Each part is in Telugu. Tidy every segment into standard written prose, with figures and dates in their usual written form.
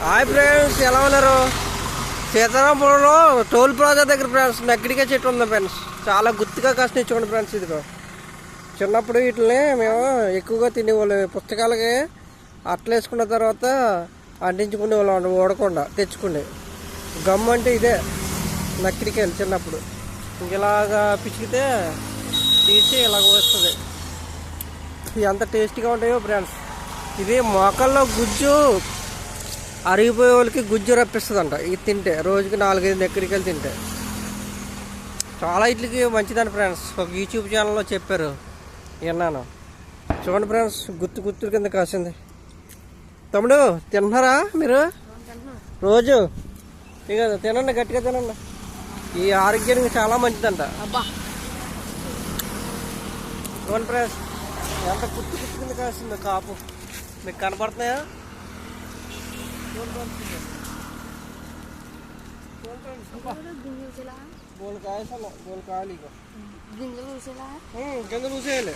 హాయ్ ఫ్రెండ్స్, ఎలా ఉన్నారు? సీతారాంపురంలో టోల్ ప్లాజా దగ్గర ఫ్రెండ్స్ నక్కడికే చెట్టు ఉంది ఫ్రెండ్స్. చాలా గుర్తుగా కాసిన ఇచ్చుకోండి ఫ్రెండ్స్. ఇదిగో చిన్నప్పుడు వీటిని మేము ఎక్కువగా తినేవాళ్ళం. పుస్తకాలకి అట్లా వేసుకున్న తర్వాత అంటించుకునే వాళ్ళం ఓడకుండా తెచ్చుకునే. గమ్ అంటే ఇదే నక్కడికాయలు. చిన్నప్పుడు ఇలాగా పిచ్చికితే తీసి ఇలాగ వస్తుంది. ఎంత టేస్టీగా ఉంటాయో ఫ్రెండ్స్. ఇది మోకాల్లో గుజ్జు అరిగిపోయే వాళ్ళకి గుజ్జు రప్పిస్తుందంట. ఇది తింటే రోజుకి 4-5 నెక్కడికాయలు తింటే చాలా ఇట్లకి మంచిదంట ఫ్రెండ్స్. ఒక యూట్యూబ్ ఛానల్లో చెప్పారు, విన్నాను. చూడండి ఫ్రెండ్స్, గుత్తు కింద కాసింది. తమ్ముడు తింటున్నారా మీరు? రోజు ఇక తినండి, గట్టిగా తినండి. ఈ ఆరోగ్యానికి చాలా మంచిదంట. చూడండి ఫ్రెండ్స్, ఎంత గుత్తు కింద కాసింది కాపు. మీకు కనపడుతున్నాయా? గింజలు చూసేయాలి,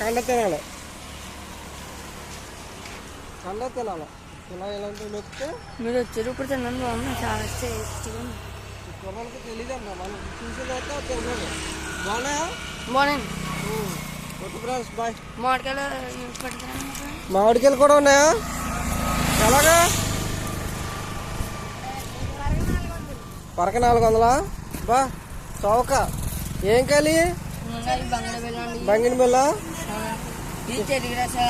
కండ తినాలి. ఇలా ఇలాంటి నొక్కితే మీరు వచ్చారు ఇప్పుడు తిన్నాను. బాగున్నా, చాలా పిల్లలకి తెలియదు అన్న. మనం చూసిన తర్వాత తిన్నాను. బాగున్నాయా? బాగున్నాయి. Okay friends, bye. మామిడికాయలు కూడా ఉన్నాయా? ఎలాగా? పరక 400 బా చౌక. ఏం కాయలు? బంగిన బిల్ల,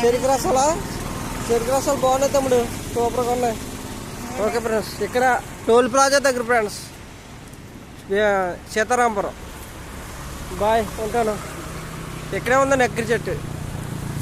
చెరుకు రసాలా? చెరుకు రసాలు బాగున్నాయి తమ్ముడు, సూపర్గా ఉన్నాయి. ఓకే ఫ్రెండ్స్, ఇక్కడ టోల్ ప్లాజా దగ్గర ఫ్రెండ్స్, సీతారాంపురం. బాయ్, ఉంటాను. ఇక్కడే ఉందా నెక్కరి చెట్టు.